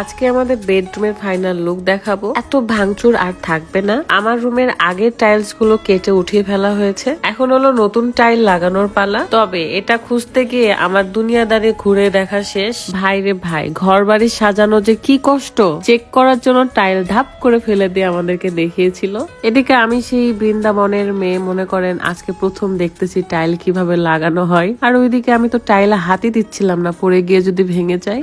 আজকে আমাদের বেডরুমের ফাইনাল লুক দেখাবো। এত ভাঙচুর আর থাকবে না। আমার রুমের আগের টাইলস গুলো কেটে উঠিয়ে ফেলা হয়েছে, এখন হলো নতুন টাইল লাগানোর পালা। তবে এটা খুঁজতে গিয়ে আমার দুনিয়াদারি ঘুরে দেখা শেষ। ভাই রে ভাই, ঘর বাড়ি সাজানো যে কি কষ্ট। চেক করার জন্য টাইল ধাপ করে ফেলে দিয়ে আমাদেরকে দেখিয়েছিল। এদিকে আমি সেই বৃন্দাবনের মেয়ে, মনে করেন আজকে প্রথম দেখতেছি টাইল কিভাবে লাগানো হয়। আর ওইদিকে আমি তো টাইল হাতি দিচ্ছিলাম না, পড়ে গিয়ে যদি ভেঙে যায়।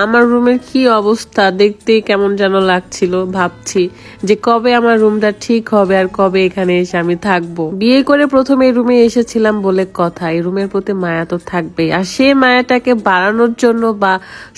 আমার রুমের কি অবস্থা দেখতে কেমন যেন লাগছিল। ভাবছি যে কবে আমার রুমটা ঠিক হবে আর কবে এখানে এসে আমি থাকবো। বিয়ে করে প্রথমে এই রুমে এসেছিলাম বলে কথা, এই রুমের প্রতি মায়া তো থাকবেই। আর সে মায়াটাকে বাড়ানোর জন্য বা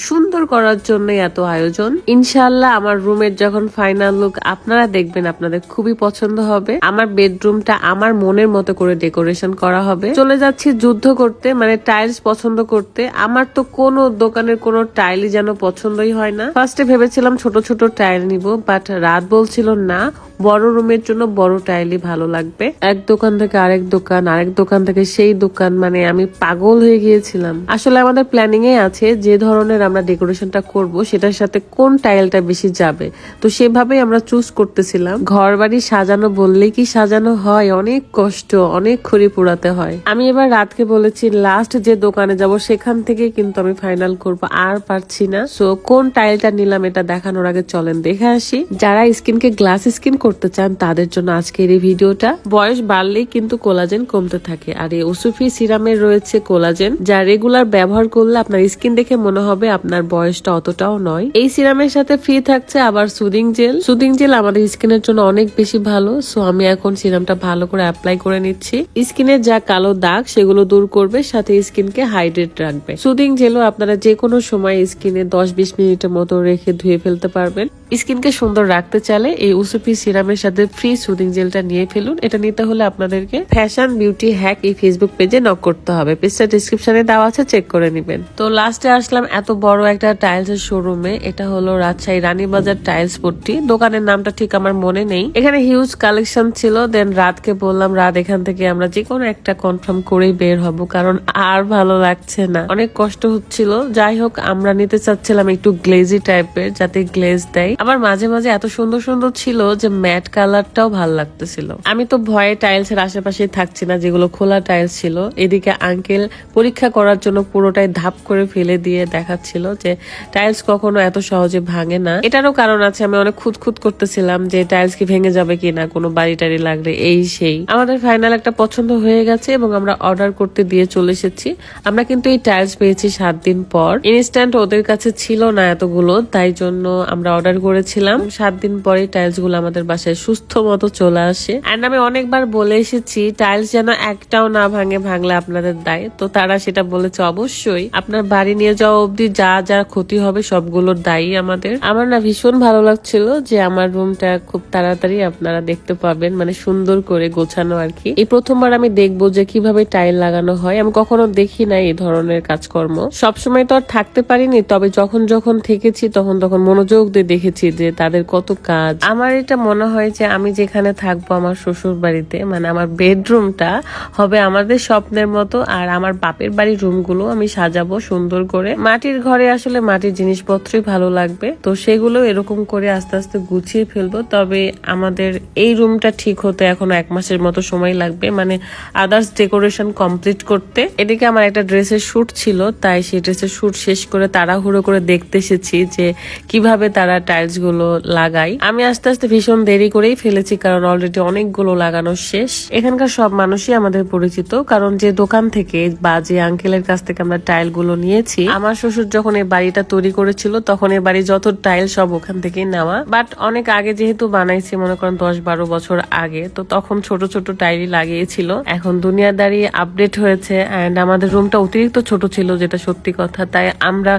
সুন্দর করার জন্য এত আয়োজন। ইনশাল্লাহ আমার রুমের যখন ফাইনাল লুক আপনারা দেখবেন, আপনাদের খুবই পছন্দ হবে। আমার বেডরুমটা আমার মনের মতো করে ডেকোরেশন করা হবে। চলে যাচ্ছি যুদ্ধ করতে, মানে টাইলস পছন্দ করতে। আমার তো কোনো দোকানের কোনো টাইলই যেন পছন্দই হয় না। ফার্স্টে ভেবেছিলাম ছোট ছোট টাইল নিব, বাট রাত বলছিল না, বড় রুমের জন্য বড় টাইলই ভালো লাগবে। এক দোকান থেকে আরেক দোকান, আরেক দোকান থেকে সেই দোকান, মানে আমি পাগল হয়ে গিয়েছিলাম। আসলে আমাদের প্ল্যানিং এ আছে যে ধরনের আমরা ডেকোরেশনটা করব সেটার সাথে কোন টাইলটা বেশি যাবে, তো সেভাবেই আমরা চুজ করতেছিলাম। ঘর বাড়ি সাজানো বললেই কি সাজানো হয়, অনেক কষ্ট, অনেক খড়ি পোড়াতে হয়। আমি এবার রাতকে বলেছি লাস্ট যে দোকানে যাব সেখান থেকে কিন্তু আমি ফাইনাল করব, আর পারছি না। সো কোন টাইলটা নিলাম এটা দেখানোর আগে চলেন দেখে আসি। যারা স্কিনকে গ্লাস স্কিন করতে চান তাদের জন্য আজকের এই ভিডিওটা। বয়স বাড়লেই কিন্তু কোলাজেন কমতে থাকে, আর এই ওসুফি সিরামের রয়েছে কোলাজেন, যা রেগুলার ব্যবহার করলে আপনার স্কিন দেখে মনে হবে আপনার বয়সটা অতটাও নয়। এই সিরামের সাথে ফ্রি থাকছে আবার সুদিং জেল। সুদিং জেল আমাদের স্কিনের জন্য অনেক বেশি ভালো। সো আমি এখন সিরামটা ভালো করে অ্যাপ্লাই করে নিচ্ছি। স্কিনের যা কালো দাগ সেগুলো দূর করবে, সাথে স্কিনকে হাইড্রেট রাখবে। সুদিং জেলও আপনারা যে কোনো সময় স্কিনে 10-20 মিনিটের মতো রেখে ধুয়ে ফেলতে পারবেন। স্কিনকে সুন্দর রাখতে চাইলে এই ওসুফি সিরামের সাথে ফ্রি সুদিং জেলটা নিয়ে ফেলুন। এটা নিতে হলে আপনাদেরকে ফ্যাশন বিউটি হ্যাক এই ফেসবুক পেজে নক করতে হবে। পেজটা ডেসক্রিপশনে দেওয়া আছে, চেক করে নেবেন। তো লাস্টে আসলাম এত বড় একটা টাইলস এর শোরুমে। এটা হলো রাজশাহী রানীবাজার টাইলস পট্টি। দোকানের নামটা ঠিক আমার মনে নেই। এখানে হিউজ কালেকশন ছিল। দেন রাতকে বললাম রাত এখান থেকে আমরা যে কোনো একটা কনফার্ম করেই বের হব, কারণ আর ভালো লাগছে না, অনেক কষ্ট হচ্ছিল। যাই হোক, আমরা নিতে চাচ্ছিলাম একটু গ্লেজি টাইপের, যাতে গ্লেজ দেয়। আবার মাঝে মাঝে এত সুন্দর সুন্দর ছিল যে ম্যাট কালারটাও ভালো লাগতেছিল। আমি তো ভয়ে টাইলস এর আশেপাশে থাকছি না, যেগুলো খোলা টাইলস ছিল। এদিকে আঙ্কেল পরীক্ষা করার জন্য পুরোটাই ধাপ করে ফেলে দিয়ে দেখাচ্ছিল যে টাইলস কখনো এত সহজে ভাঙে না। এটারও কারণ আছে, আমি অনেক খুঁতখুত করতেছিলাম যে টাইলস কি ভেঙে যাবে কিনা কোনো বাড়ি টাড়ি লাগলে, এই সেই। আমাদের ফাইনাল একটা পছন্দ হয়ে গেছে এবং আমরা অর্ডার করতে দিয়ে চলে এসেছি। আমরা কিন্তু এই টাইলস পেয়েছি 7 দিন পর। ইনস্ট্যান্ট ওদের কাছে ছিল না এতগুলো, তাই জন্য আমরা অর্ডার করেছিলাম। 7 দিন পরে টাইলস গুলো আমাদের বাসায় সুস্থ মতো চলে আসে। এন্ড আমি অনেকবার বলে এসেছি টাইলস যেন একটাও না ভাঙে, ভাঙলে আপনাদের দায়। তো তারা সেটা বলেছে অবশ্যই, আপনার বাড়ি নিয়ে যাওয়া অবধি যা যা ক্ষতি হবে সবগুলোর দায়ী আমাদের। আমার না ভীষণ ভালো লাগছিল যে আমার রুমটা খুব তাড়াতাড়ি আপনারা দেখতে পাবেন, মানে সুন্দর করে গোছানো আর কি। এই প্রথমবার আমি দেখবো যে কিভাবে টাইল লাগানো হয়। আমি কখনো দেখি না এই ধরনের কাজকর্ম। সবসময় তো আর থাকতে পারিনি, তবে যখন যখন থেকেছি তখন তখন মনোযোগ দিয়ে দেখেছি যে তাদের কত কাজ। আমার এটা মনে হয় যে আমি যেখানে থাকবো আমার শ্বশুর বাড়িতে, মানে আমার বেডরুমটা হবে আমাদের স্বপ্নের মতো। আর আমার বাপের বাড়ির রুমগুলো আমি সাজাবো সুন্দর করে। মাটির ঘরে আসলে মাটির জিনিসপত্রই ভালো লাগবে, তো সেগুলো এরকম করে আস্তে আস্তে গুছিয়ে ফেলবো। তবে আমাদের এই রুমটা ঠিক হতে এখনো 1 মাসের মতো সময় লাগবে, মানে আদার্স ডেকোরেশন কমপ্লিট করতে। এদিকে আমার একটা ড্রেসের শুট ছিল, তাই সেই ড্রেসের শুট শেষ করে তাড়াহুড়ো করে দেখতে এসেছি যে কিভাবে তারা টাইলস গুলো লাগাই। আমি আস্তে আস্তে ভীষণ দেরি করেই ফেলেছি, কারণ অলরেডি অনেকগুলো লাগানো শেষ। এখানকার সব মানুষই আমাদের পরিচিত, কারণ যে দোকান থেকে বা যে আঙ্কেলের কাছ থেকে আমরা টাইল গুলো নিয়েছি, আমার শ্বশুর যখন এই বাড়িটা তৈরি করেছিল তখন এই বাড়ি যত টাইল সব ওখান থেকেই নেওয়া। বাট অনেক আগে যেহেতু বানাইছি, মনে করেন 10-12 বছর আগে, তো তখন ছোট ছোট টাইলই লাগিয়েছিল। এখন দুনিয়াদারি আপডেট হয়েছে এন্ড আমাদের রুমটা অতিরিক্ত ছোট ছিল, যেটা সত্যি কথা। তাই আমরা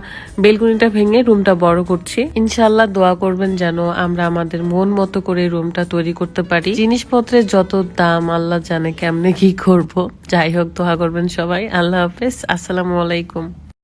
বেলকুনিটা ভেঙে রুমটা বড় করছি। ইনশাল্লাহ দোয়া করবেন যেন আমরা আমাদের মন মতো করে রুমটা তৈরি করতে পারি। জিনিসপত্রের যত দাম আল্লাহ জানে কেমনে কি করব। যাই হোক, দোয়া করবেন সবাই। আল্লাহ হাফেজ, আসসালামু আলাইকুম।